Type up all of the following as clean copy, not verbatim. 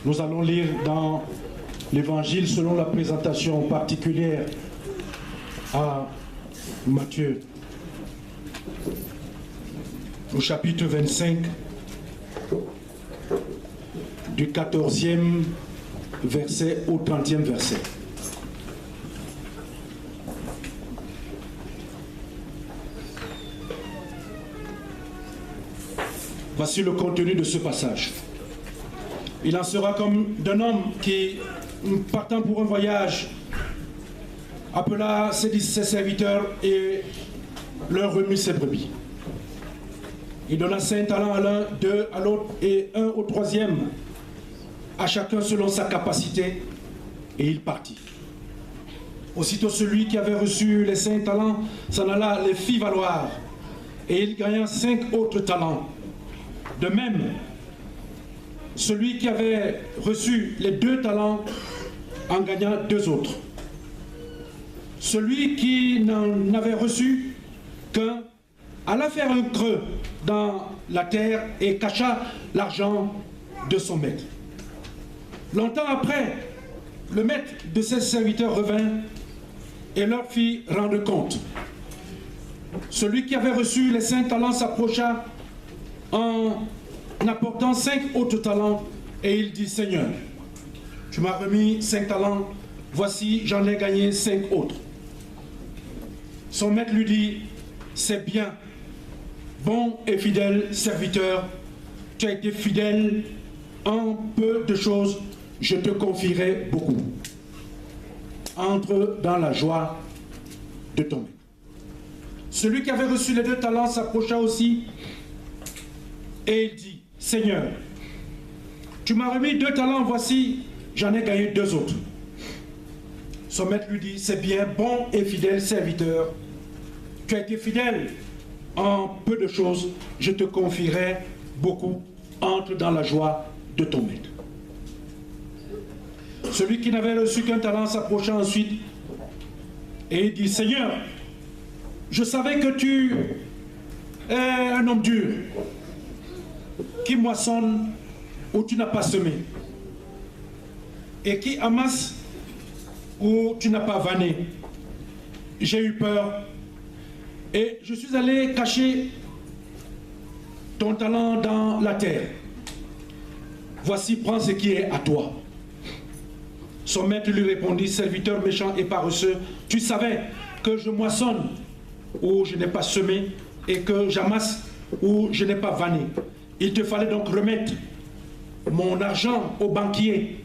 Nous allons lire dans l'Évangile selon la présentation particulière à Matthieu, au chapitre 25, du 14e verset au 30e verset. Voici le contenu de ce passage. Il en sera comme d'un homme qui, partant pour un voyage, appela ses serviteurs et leur remit ses brebis. Il donna 5 talents à l'un, 2 à l'autre et 1 au troisième, à chacun selon sa capacité, et il partit. Aussitôt celui qui avait reçu les 5 talents s'en alla les fit valoir, et il gagna 5 autres talents. De même, celui qui avait reçu les 2 talents en gagna 2 autres. Celui qui n'en avait reçu qu'un alla faire un creux dans la terre et cacha l'argent de son maître. Longtemps après, le maître de ses serviteurs revint et leur fit rendre compte. Celui qui avait reçu les 5 talents s'approcha en apportant 5 autres talents, et il dit: Seigneur, tu m'as remis 5 talents, voici j'en ai gagné 5 autres. Son maître lui dit: c'est bien, bon et fidèle serviteur, tu as été fidèle en peu de choses, je te confierai beaucoup. Entre dans la joie de ton maître. Celui qui avait reçu les 2 talents s'approcha aussi et il dit: Seigneur, tu m'as remis 2 talents, voici j'en ai gagné 2 autres. Son maître lui dit: c'est bien, bon et fidèle serviteur, tu as été fidèle en peu de choses, je te confierai beaucoup, entre dans la joie de ton maître. Celui qui n'avait reçu qu'un talent s'approcha ensuite et il dit: Seigneur, je savais que tu es un homme dur, qui moissonne où tu n'as pas semé, et qui amasse où tu n'as pas vanné. J'ai eu peur et je suis allé cacher ton talent dans la terre. Voici, prends ce qui est à toi. Son maître lui répondit: serviteur méchant et paresseux, tu savais que je moissonne où je n'ai pas semé et que j'amasse où je n'ai pas vanné. Il te fallait donc remettre mon argent au banquier,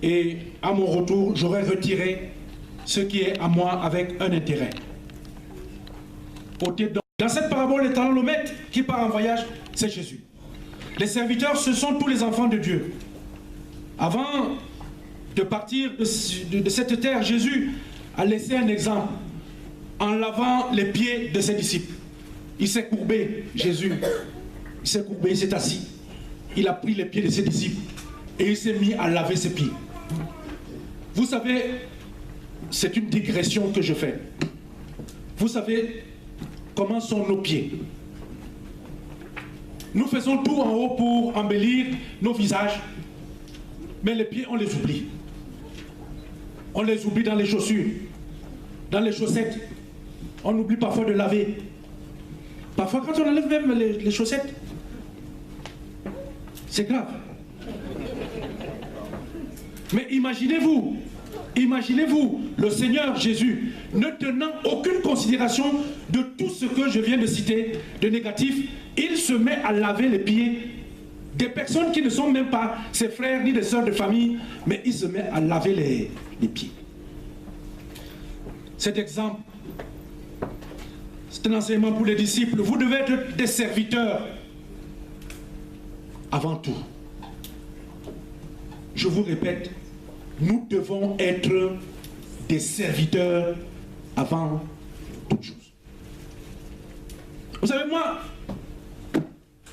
et à mon retour, j'aurais retiré ce qui est à moi avec un intérêt. Dans cette parabole, les talents, le maître qui part en voyage, c'est Jésus. Les serviteurs, ce sont tous les enfants de Dieu. Avant de partir de cette terre, Jésus a laissé un exemple en lavant les pieds de ses disciples. Il s'est courbé, Jésus. Il s'est courbé, il s'est assis. Il a pris les pieds de ses disciples et il s'est mis à laver ses pieds. Vous savez, c'est une digression que je fais. Vous savez comment sont nos pieds. Nous faisons tout en haut pour embellir nos visages, mais les pieds, on les oublie. On les oublie dans les chaussures, dans les chaussettes. On oublie parfois de laver. Parfois, quand on enlève même les chaussettes, c'est grave. Mais imaginez-vous le Seigneur Jésus ne tenant aucune considération de tout ce que je viens de citer de négatif, il se met à laver les pieds des personnes qui ne sont même pas ses frères ni des sœurs de famille, mais il se met à laver les pieds. Cet exemple, c'est un enseignement pour les disciples. Vous devez être des serviteurs avant tout. Je vous répète, nous devons être des serviteurs avant toute chose. Vous savez, moi,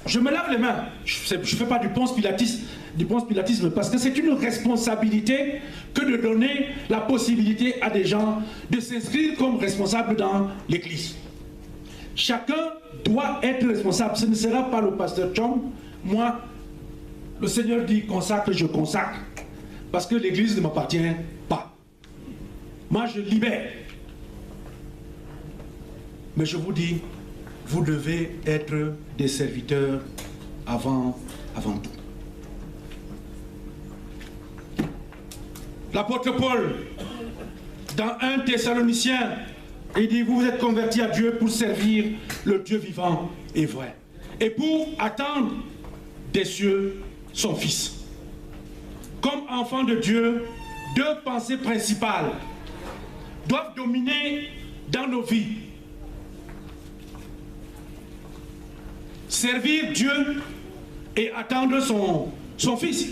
je me lave les mains. Je ne fais pas du ponce pilatisme parce que c'est une responsabilité que de donner la possibilité à des gens de s'inscrire comme responsables dans l'église. Chacun doit être responsable. Ce ne sera pas le pasteur Chong, moi, Le Seigneur dit consacre, je consacre. Parce que l'église ne m'appartient pas. Moi, je libère. Mais je vous dis, vous devez être des serviteurs avant tout. L'apôtre Paul, dans 1 Thessaloniciens, il dit, vous vous êtes convertis à Dieu pour servir le Dieu vivant et vrai. Et pour attendre des cieux son Fils. Comme enfants de Dieu, deux pensées principales doivent dominer dans nos vies. Servir Dieu et attendre son Fils.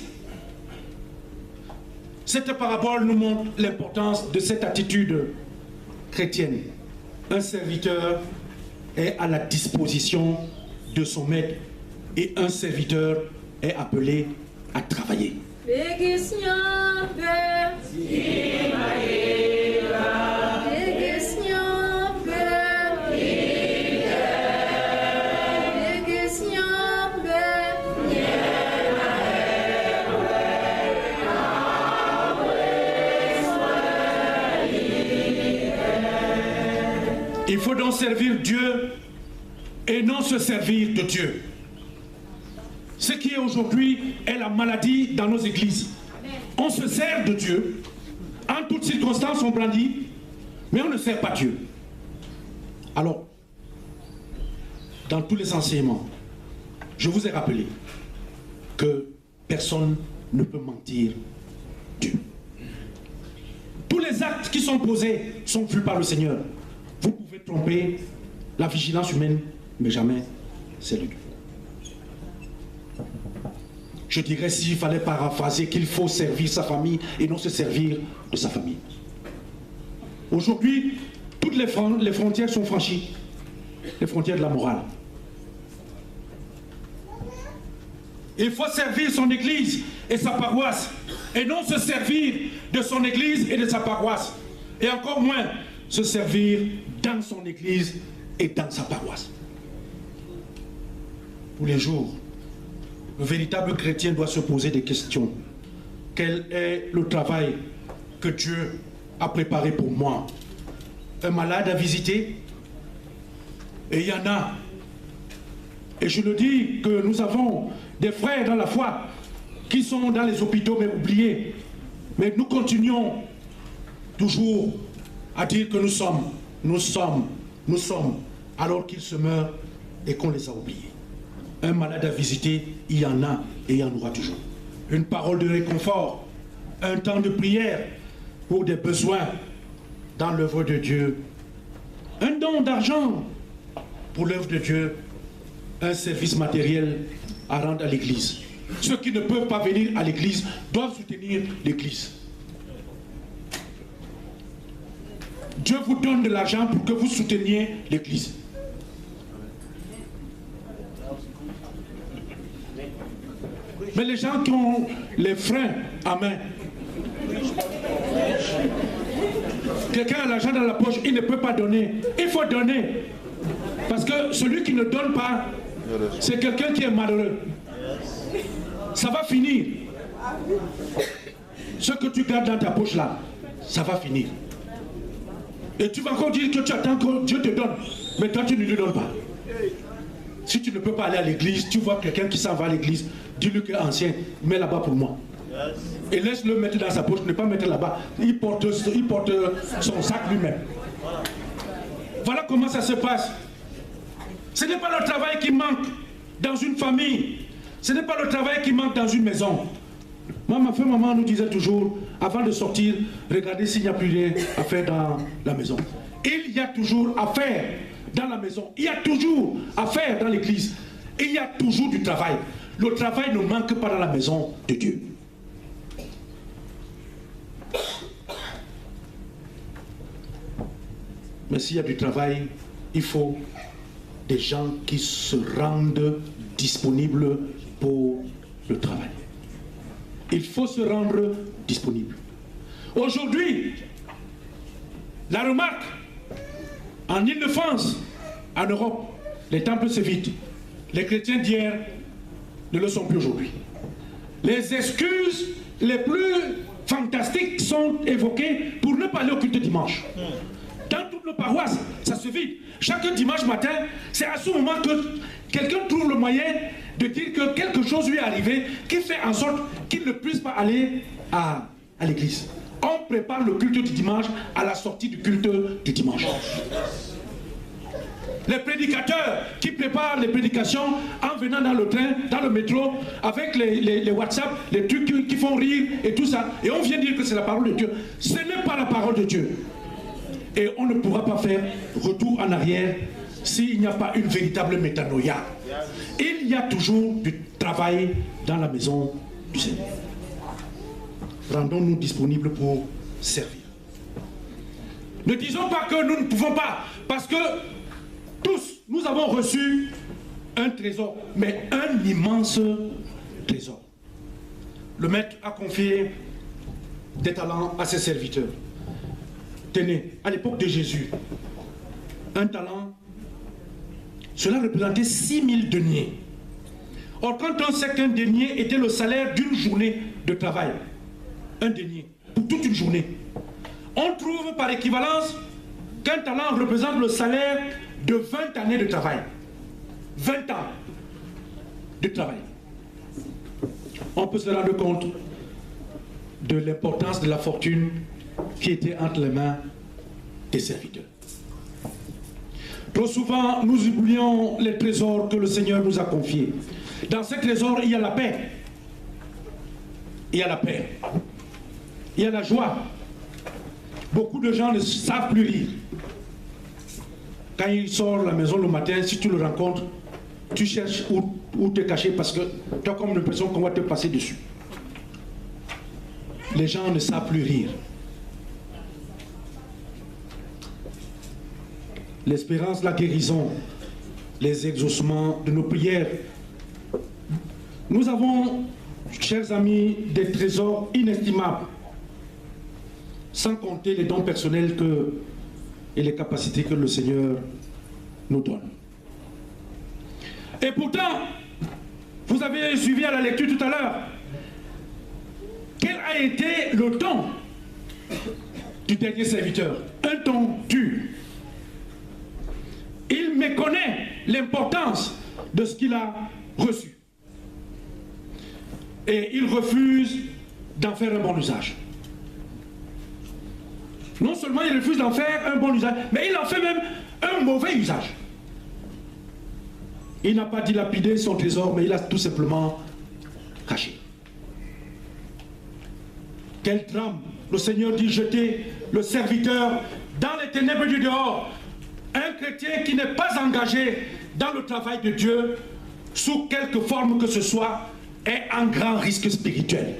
Cette parabole nous montre l'importance de cette attitude chrétienne. Un serviteur est à la disposition de son maître et un serviteur est appelé à travailler. Il faut donc servir Dieu et non se servir de Dieu. Ce qui est aujourd'hui est la maladie dans nos églises. On se sert de Dieu, en toutes circonstances on brandit, mais on ne sert pas Dieu. Alors, dans tous les enseignements, je vous ai rappelé que personne ne peut mentir Dieu. Tous les actes qui sont posés sont vus par le Seigneur. Vous pouvez tromper la vigilance humaine, mais jamais celle de Dieu. Je dirais, s'il fallait paraphraser, qu'il faut servir sa famille et non se servir de sa famille. Aujourd'hui, toutes les frontières sont franchies. Les frontières de la morale. Il faut servir son église et sa paroisse, et non se servir de son église et de sa paroisse. Et encore moins, se servir dans son église et dans sa paroisse. Tous les jours, le véritable chrétien doit se poser des questions. Quel est le travail que Dieu a préparé pour moi? Un malade à visiter? Et il y en a. Et je le dis que nous avons des frères dans la foi qui sont dans les hôpitaux mais oubliés. Mais nous continuons toujours à dire que nous sommes, alors qu'ils se meurent et qu'on les a oubliés. Un malade à visiter, il y en a et il y en aura toujours. Une parole de réconfort, un temps de prière pour des besoins dans l'œuvre de Dieu, un don d'argent pour l'œuvre de Dieu, un service matériel à rendre à l'église. Ceux qui ne peuvent pas venir à l'église doivent soutenir l'église. Dieu vous donne de l'argent pour que vous souteniez l'église. Mais les gens qui ont les freins à main, quelqu'un a l'argent dans la poche, il ne peut pas donner. Il faut donner. Parce que celui qui ne donne pas, c'est quelqu'un qui est malheureux. Ça va finir. Ce que tu gardes dans ta poche là, ça va finir. Et tu vas encore dire que tu attends que Dieu te donne. Mais toi tu ne lui donnes pas. Si tu ne peux pas aller à l'église, tu vois quelqu'un qui s'en va à l'église, dis-lui que ancien, mets là-bas pour moi. Et laisse-le mettre dans sa poche, ne pas mettre là-bas. Il porte son sac lui-même. Voilà comment ça se passe. Ce n'est pas le travail qui manque dans une famille. Ce n'est pas le travail qui manque dans une maison. Moi, ma femme, maman nous disait toujours, avant de sortir, regardez s'il n'y a plus rien à faire dans la maison. Il y a toujours à faire dans la maison. Il y a toujours à faire dans l'église. Il y a toujours du travail. Le travail ne manque pas dans la maison de Dieu. Mais s'il y a du travail, il faut des gens qui se rendent disponibles pour le travail. Il faut se rendre disponible. Aujourd'hui, la remarque, en Île-de-France, en Europe, les temples se vident. Les chrétiens d'hier ne le sont plus aujourd'hui. les excuses les plus fantastiques sont évoquées pour ne pas aller au culte dimanche. Dans toutes nos paroisses, ça se vide. Chaque dimanche matin, c'est à ce moment que quelqu'un trouve le moyen de dire que quelque chose lui est arrivé qui fait en sorte qu'il ne puisse pas aller à l'église. On prépare le culte du dimanche à la sortie du culte du dimanche. Les prédicateurs qui préparent les prédications en venant dans le train, dans le métro, avec les WhatsApp, les trucs qui font rire et tout ça. Et on vient dire que c'est la parole de Dieu. Ce n'est pas la parole de Dieu. Et on ne pourra pas faire retour en arrière s'il n'y a pas une véritable métanoïa. Il y a toujours du travail dans la maison du Seigneur. Rendons-nous disponibles pour servir. Ne disons pas que nous ne pouvons pas, parce que tous, nous avons reçu un trésor, mais un immense trésor. Le maître a confié des talents à ses serviteurs. Tenez, à l'époque de Jésus, un talent, cela représentait 6000 deniers. Or, quand on sait qu'un denier était le salaire d'une journée de travail, un denier, pour toute une journée, on trouve par équivalence qu'un talent représente le salaire de 20 années de travail. 20 ans de travail. On peut se rendre compte de l'importance de la fortune qui était entre les mains des serviteurs. Trop souvent, nous oublions les trésors que le Seigneur nous a confiés. Dans ces trésors, il y a la paix. Il y a la paix. Il y a la joie. Beaucoup de gens ne savent plus rire. Quand il sort de la maison le matin, si tu le rencontres, tu cherches où te cacher parce que tu as comme l'impression qu'on va te passer dessus. Les gens ne savent plus rire. L'espérance, la guérison, les exaucements de nos prières. Nous avons, chers amis, des trésors inestimables, sans compter les dons personnels et les capacités que le Seigneur nous donne. Et pourtant, vous avez suivi à la lecture tout à l'heure, quel a été le don du dernier serviteur? Un don dur. Il méconnaît l'importance de ce qu'il a reçu. Et il refuse d'en faire un bon usage. Non seulement il refuse d'en faire un bon usage, mais il en fait même un mauvais usage. Il n'a pas dilapidé son trésor, mais il a tout simplement caché. Quel drame! Le Seigneur dit jeter le serviteur dans les ténèbres du dehors. Un chrétien qui n'est pas engagé dans le travail de Dieu, sous quelque forme que ce soit, est en grand risque spirituel.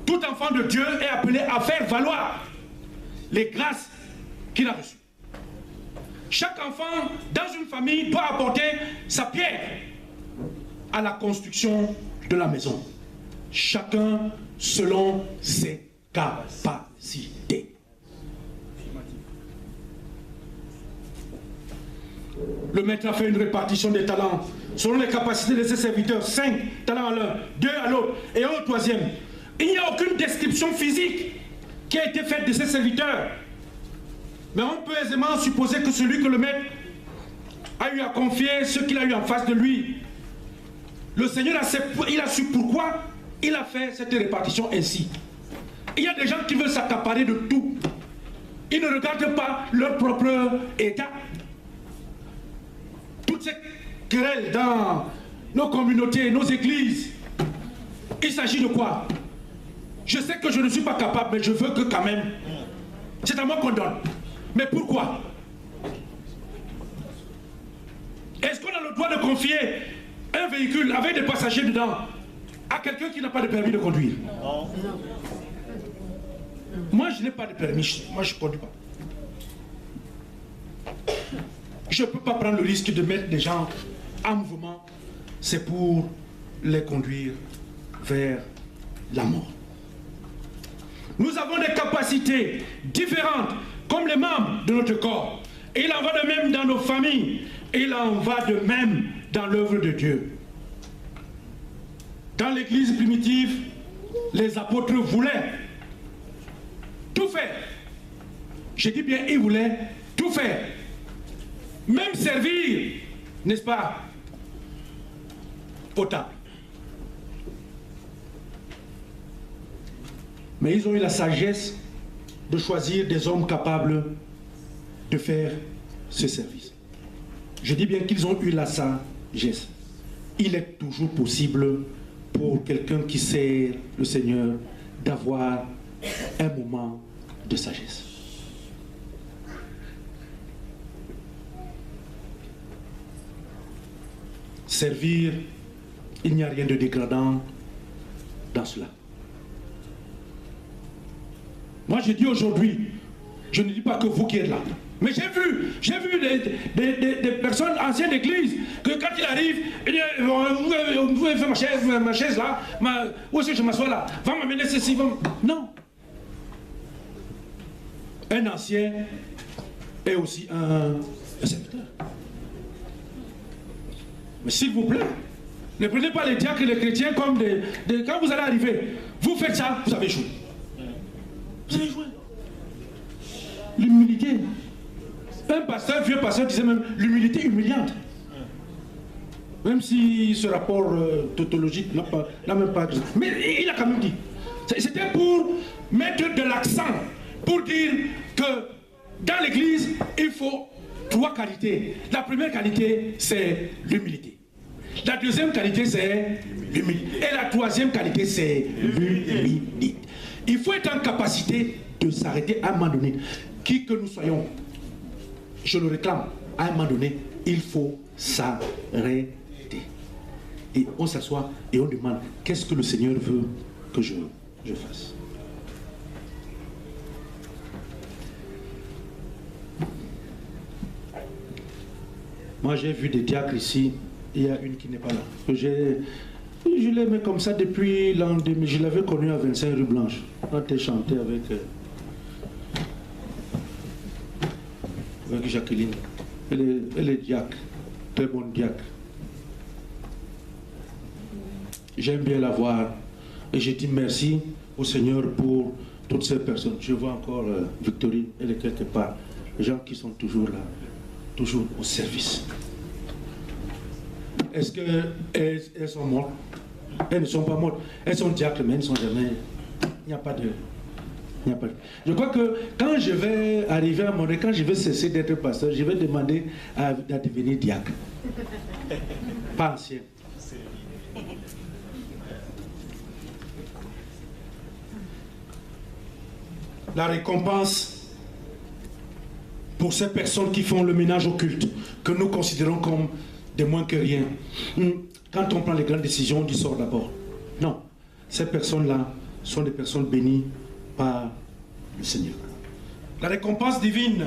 Tout enfant de Dieu est appelé à faire valoir les grâces qu'il a reçues. Chaque enfant dans une famille doit apporter sa pierre à la construction de la maison. Chacun selon ses capacités. Le maître a fait une répartition des talents selon les capacités de ses serviteurs. 5 talents à l'un, 2 à l'autre et 1 au troisième. Il n'y a aucune description physique qui a été faite de ses serviteurs. Mais on peut aisément supposer que celui que le maître a eu à confier, ce qu'il a eu en face de lui, le Seigneur il a su pourquoi il a fait cette répartition ainsi. Il y a des gens qui veulent s'accaparer de tout. Ils ne regardent pas leur propre état. Toutes ces querelles dans nos communautés, nos églises, il s'agit de quoi? Je sais que je ne suis pas capable, mais je veux que quand même, c'est à moi qu'on donne. Mais pourquoi? Est-ce qu'on a le droit de confier un véhicule avec des passagers dedans à quelqu'un qui n'a pas de permis de conduire? Non. Moi, je n'ai pas de permis. Moi, je ne conduis pas. Je ne peux pas prendre le risque de mettre des gens en mouvement. C'est pour les conduire vers la mort. Nous avons des capacités différentes, comme les membres de notre corps. Et il en va de même dans nos familles. Et il en va de même dans l'œuvre de Dieu. Dans l'église primitive, les apôtres voulaient tout faire. Je dis bien, ils voulaient tout faire. Même servir, n'est-ce pas, aux tables. Mais ils ont eu la sagesse de choisir des hommes capables de faire ce service. Je dis bien qu'ils ont eu la sagesse. Il est toujours possible pour quelqu'un qui sert le Seigneur d'avoir un moment de sagesse. Servir, il n'y a rien de dégradant dans cela. Moi je dis aujourd'hui, je ne dis pas que vous qui êtes là, mais j'ai vu des personnes anciennes d'église que quand il arrive, il dit vous pouvez faire ma chaise là, où est-ce que je m'assois là, va m'amener ceci, non. Un ancien est aussi un serviteur. Mais s'il vous plaît, ne prenez pas les diacres et les chrétiens comme quand vous allez arriver, vous faites ça, vous avez joué. Vous avez joué. L'humilité. Un pasteur, vieux pasteur disait même l'humilité humiliante. Même si ce rapport tautologique n'a même pas... Mais il a quand même dit. C'était pour mettre de l'accent, pour dire que dans l'église, il faut 3 qualités. La première qualité, c'est l'humilité. La deuxième qualité, c'est l'humilité. Et la troisième qualité, c'est l'humilité. Il faut être en capacité de s'arrêter à un moment donné. Qui que nous soyons, je le réclame, à un moment donné, il faut s'arrêter. Et on s'assoit et on demande, qu'est-ce que le Seigneur veut que je fasse? Moi j'ai vu des diacres ici, il y a une qui n'est pas là. Je l'aimais comme ça depuis l'an 2000, je l'avais connue à 25 rue Blanche, quand elle chantait avec Jacqueline. Elle est diacre, très bonne diacre. J'aime bien la voir et je dis merci au Seigneur pour toutes ces personnes. Je vois encore Victorine, elle est quelque part. Les gens qui sont toujours là, toujours au service. Est-ce qu'elles sont mortes? Elles ne sont pas mortes. Elles sont diacres, mais elles ne sont jamais... Il n'y a pas de... Je crois que quand je vais arriver à mon... Quand je vais cesser d'être pasteur, je vais demander à devenir diacre. Pas ancien. La récompense pour ces personnes qui font le ménage au culte, que nous considérons comme des moins que rien. Quand on prend les grandes décisions, on dit sort d'abord. Non, ces personnes-là sont des personnes bénies par le Seigneur. La récompense divine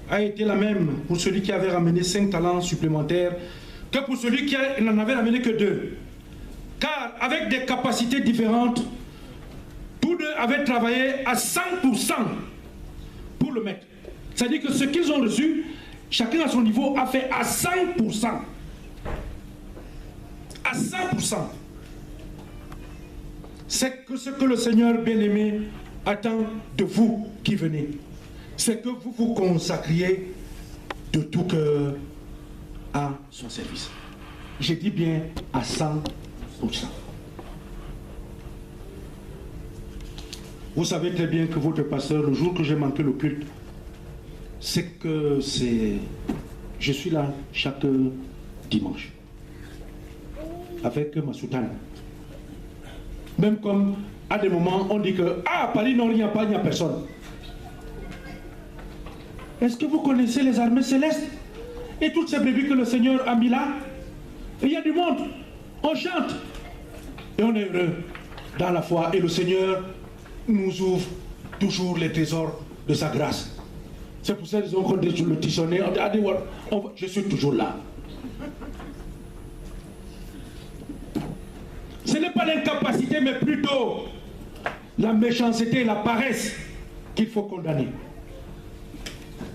a été la même pour celui qui avait ramené 5 talents supplémentaires que pour celui qui n'en avait ramené que 2. Car avec des capacités différentes, tous deux avaient travaillé à 100% pour le maître. C'est-à-dire que ce qu'ils ont reçu, chacun à son niveau a fait à 100%. À 100%. C'est que ce que le Seigneur bien-aimé attend de vous qui venez. C'est que vous vous consacriez de tout cœur à son service. Je dis bien à 100%. Vous savez très bien que votre pasteur, le jour que j'ai manqué le culte, je suis là chaque dimanche avec ma soutane. Même comme à des moments on dit que à Paris non, il n'y a personne. Est-ce que vous connaissez les armées célestes et toutes ces brebis que le Seigneur a mis là? Et il y a du monde, on chante et on est heureux dans la foi, et le Seigneur nous ouvre toujours les trésors de sa grâce. C'est pour ça qu'ils ont le tissonné. Je suis toujours là. Ce n'est pas l'incapacité, mais plutôt la méchanceté et la paresse qu'il faut condamner.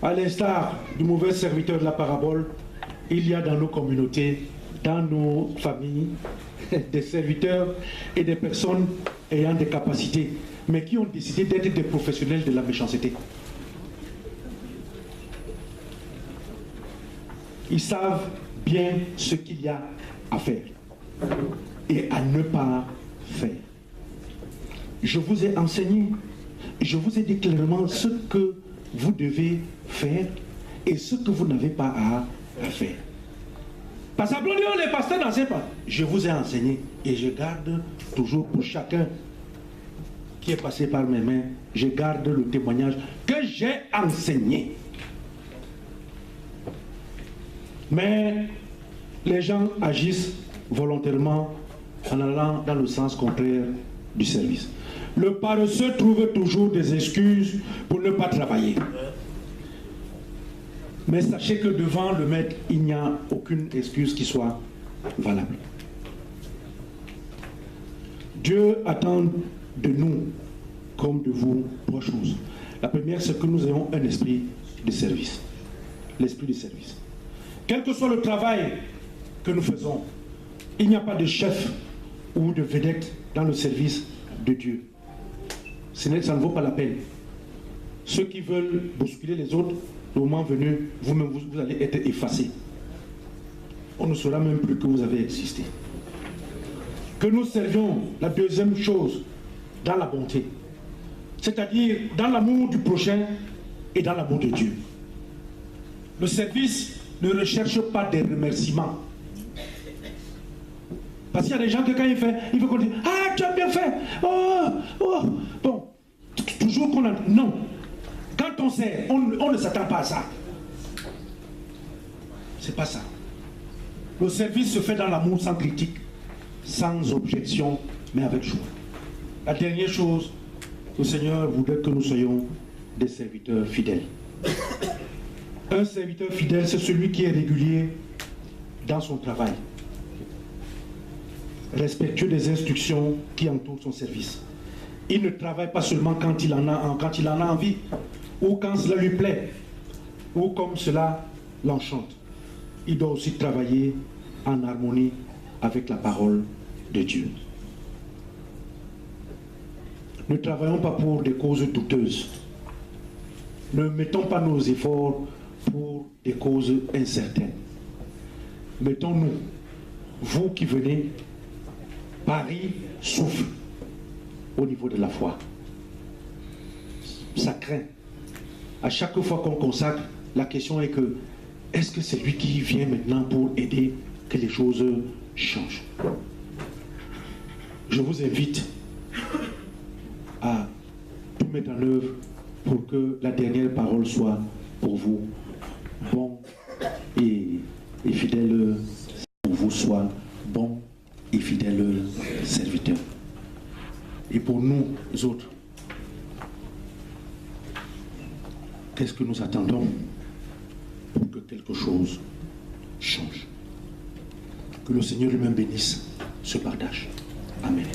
À l'instar du mauvais serviteur de la parabole, il y a dans nos communautés dans nos familles des serviteurs et des personnes ayant des capacités, mais qui ont décidé d'être des professionnels de la méchanceté. Ils savent bien ce qu'il y a à faire et à ne pas faire. Je vous ai enseigné, je vous ai dit clairement ce que vous devez faire et ce que vous n'avez pas à faire. Parce que les pasteurs n'enseignent pas. Je vous ai enseigné et je garde toujours pour chacun qui est passé par mes mains, je garde le témoignage que j'ai enseigné. Mais les gens agissent volontairement en allant dans le sens contraire du service. Le paresseux trouve toujours des excuses pour ne pas travailler. Mais sachez que devant le maître, il n'y a aucune excuse qui soit valable. Dieu attend de nous, comme de vous, trois choses. La première, c'est que nous ayons un esprit de service. L'esprit de service. Quel que soit le travail que nous faisons, il n'y a pas de chef ou de vedette dans le service de Dieu. Ça ne vaut pas la peine. Ceux qui veulent bousculer les autres, le moment venu, vous-même, vous allez être effacés. On ne saura même plus que vous avez existé. Que nous servions, la deuxième chose, dans la bonté. C'est-à-dire dans l'amour du prochain et dans l'amour de Dieu. Le service ne recherche pas des remerciements. Parce qu'il y a des gens que quand il fait, il veut qu'on dise « Ah, tu as bien fait! Oh, oh !» Bon, toujours qu'on a... Non. Quand on sert, on ne s'attend pas à ça. C'est pas ça. Le service se fait dans l'amour sans critique, sans objection, mais avec joie. La dernière chose, le Seigneur voudrait que nous soyons des serviteurs fidèles. Un serviteur fidèle, c'est celui qui est régulier dans son travail, respectueux des instructions qui entourent son service. Il ne travaille pas seulement quand il en a envie, ou quand cela lui plaît, ou comme cela l'enchante. Il doit aussi travailler en harmonie avec la parole de Dieu. Ne travaillons pas pour des causes douteuses. Ne mettons pas nos efforts pour des causes incertaines. Mettons-nous, vous qui venez, Paris souffle au niveau de la foi. Ça craint. À chaque fois qu'on consacre, la question est que, est-ce que c'est lui qui vient maintenant pour aider que les choses changent? Je vous invite à tout mettre en œuvre pour que la dernière parole soit pour vous bon et fidèle, pour vous soit bon et fidèle serviteur. Et pour nous autres, qu'est-ce que nous attendons pour que quelque chose change? Que le Seigneur lui-même bénisse ce partage. Amen.